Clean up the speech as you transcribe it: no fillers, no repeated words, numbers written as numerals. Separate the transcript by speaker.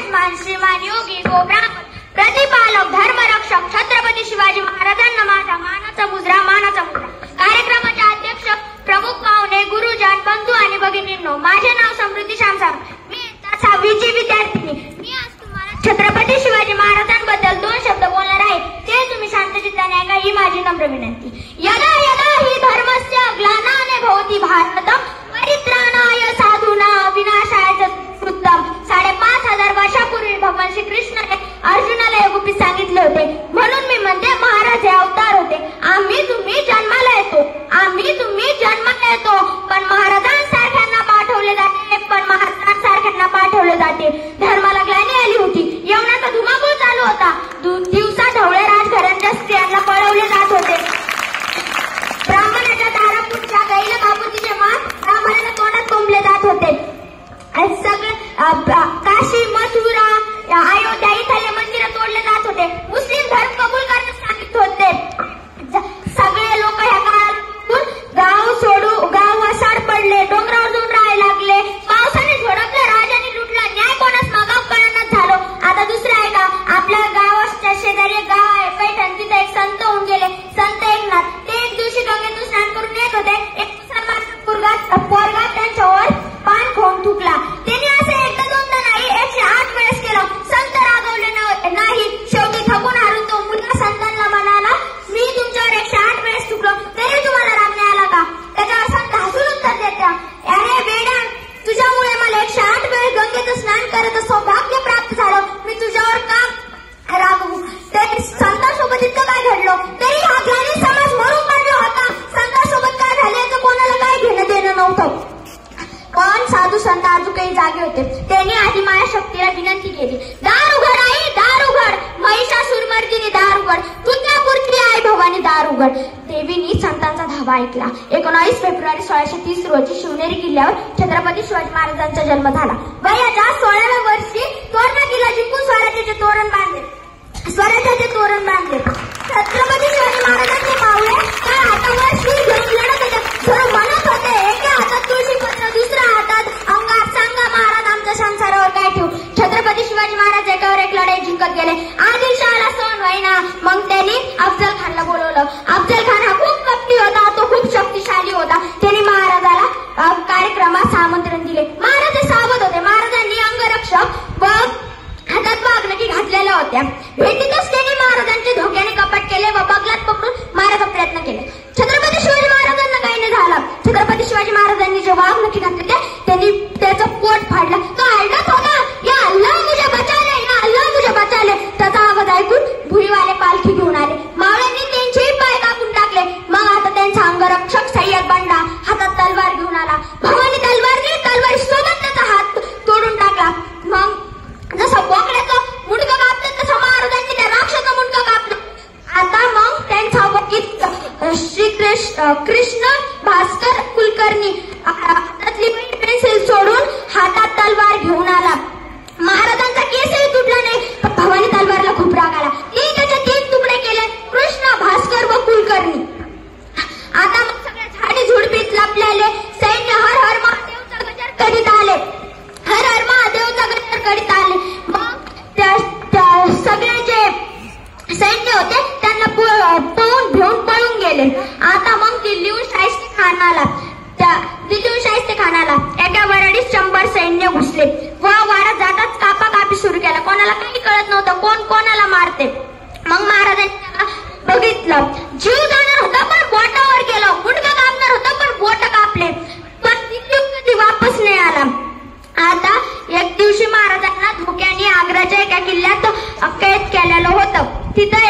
Speaker 1: यजमान श्रीमान योगी गो ब्राह्मण प्रतिपालक धर्मरक्षक छत्रपती शिवाजी महाराजांना माझा मानाचा मुजरा कार्यक्रमाचे अध्यक्ष प्रमुख पाहुणे गुरुजन बंधू आणि भगिनींनो, माझे नाव समृद्धी श्यामसार, मी इयत्ता 6वीची विद्यार्थिनी. मी आज तुम्हाला छत्रपती शिवाजी महाराजांबद्दल 2 शब्द बोलणार आहे. ते तुम्ही शांतचित्ताने ऐका ही माझी नम्र विनंती. यदा यदा हि धर्मस्य ग्लानाने भवति भारतम परित्राणाय साधूना विनाशाय च कृतम. 5,500 वर्षापूर्वी भगवान श्री कृष्णाने अर्जुनाला हे गुपित सांगितले होते. म्हणून मी म्हणते महाराज हे अवतार होते. आम्ही तुम्ही जन्माला येतो, पण महाराजांसारख्यांना पाठवले जाते. धर्माला ग्लानी आली होती. यवनाचा धुमाकूळ चालू होता. दिवसा ढवळे राजघरांच्या स्त्रियांना पळवले जात होते. ब्राह्मणाच्या दारापुढच्या गाईला बाबूजीचे मान ब्राह्मणाच्या तोंडात कोंबले जात होते. काशी मथुरा अयोध्या इथले मंदिर तोडले जात होते. मुस्लिम धर्म कबूल करण्यास सांगितले होते. सगळे लोक ह्या काळातून गाव वसाड पडले, डोंगरावर जाऊन राहायला लागले. पावसाने झोडपलं, राजाने लुटला, न्याय कोणास मागाव कळण्यात झालो. आता दुसरं आहे का, आपल्या गावाच्या शेजारी एक गाव आहे पैठण, तिथे एक संत होऊन गेले, संत एकनाथ. ते एक दिवशी गंगेतून स्नान करून येत होते. एक मुसलमान पोरगा त्यांच्यावर पान खाऊन थुकला. त्यांनी असं एकदा दोनदा नाही 108 वेळेस केलं. संत रागवले नाही. शेवटी थकून हारून तो मुलगा संतांना म्हणाला, मी तुमच्यावर 108 वेळेस थुकलो, तरी तुम्हाला राग नाही आला का? त्याच्यावर संत हसून उत्तर देत्या, अरे वेड्या, तुझ्यामुळे मला 108 वेळेस गंगेत स्नान करायचं सौभाग्य प्राप्त झालं. मी तुझ्यावर का रागवू? तरी संतांसोबत इतकं काय घडलं, तरी हा ज्ञानी समाज मरून पडला होता. संतांसोबत काय झालं याचं कोणाला काय घेणं देणं नव्हतं. पण साधू संत अजूनही जागे होते. त्यांनी आधी माया शक्तीला विनंती केली, दार उघड आई, दार उघड, महिषासुरमर्दिनी दार उघड, तुझ्यापुरती आई भवानी दार उघड. देवीनी संतांचा धावा ऐकला. 19 फेब्रुवारी 1630 रोजी शिवनेरी किल्ल्यावर छत्रपती शिवाजी महाराजांचा जन्म झाला. वयाच्या 16व्या वर्षी तोरणा किल्ला जिंकून स्वराज्याचे तोरण बांधले. छत्रपती शिवाजी महाराजांचे मावळे त्या हातावर शिर घेऊन लढत होते. म्हणत होते, एका हातात तुळशीपत्र, दुसऱ्या हातात अंगार. सांगा महाराज आमच्या संसारावर काय ठेवू? छत्रपती शिवाजी महाराज एकावर एक लढाई जिंकत गेले. आदिलशहाला सहन व्हायना. मग त्यांनी अफजल खानला बोलवलं. अफजल खान हा खूप कपटी होता, तो खूप शक्तिशाली होता. त्यांनी महाराजाला कार्यक्रमास आमंत्रण दिले. महाराज सावध होते. महाराजांनी अंगरक्षक व हातात बागनकी घातलेल्या होत्या. भेटीतच त्यांनी महाराजांचे धोक्याने कपाट केले व बगलात पकडून मारायचा प्रयत्न केले. छत्रपती शिवाजी महाराजांना काही नाही झालं. छत्रपती शिवाजी महाराजांनी जे वाघनखी घातले त्यांनी त्याचं पोट फाडलं. तो आरडत होता, या अल्लाह मुझे बचाले, या अल्लाह मुझे बचाले. त्याचा आवाज ऐकून भुईवाले पालखी घेऊन आले. मावळ्यांनी त्यांचेही पाय कापून टाकले. मग आता त्यांचा अंगरक्षक सय्यद बंडा हातात तलवार घेऊन आला. भवानी तलवारी सोबत त्याचा हात तोडून टाकला. मग जसं बोकड्याचं मुंडकं कापलं तसं महाराजांनी त्या राक्षसाचं मुंडकं कापलं. आता मग त्यांचा वकील कृष्ण भास्कर कुलकर्णी हातातली पेन्सिल सोडून हातात तलवार घेऊन आला. महाराजांचा केसही तुटला नाही. भवानी तलवारला खूप राग आला. त्याचे 3 तुकडे केले, कृष्ण, भास्कर व कुलकर्णी. आता मग सगळ्या झाडी झुडपीत लपलेले सैन्य हर हर महादेवचा गजर करीत आले. मग त्या सगळे जे सैन्य होते त्यांना पळून गेले. आता मग दिल्लीहून शाहिस्ते खानाला एका वराडीत 100 सैन्य घुसले व वारा जाताच कापाकापी सुरू केला. कोणाला काही कळत नव्हतं कोण कोणाला मारते. मग महाराजांनी त्याला बघितलं. जीव जाणार होता पण बोटावर गेलो. मुंडकं कापणार होता पण बोट कापले. पण कधी वापस नाही आला. आता एक दिवशी महाराजांना धोक्याने आग्राच्या एका किल्ल्यात कैद केलेलं होतं. तिथं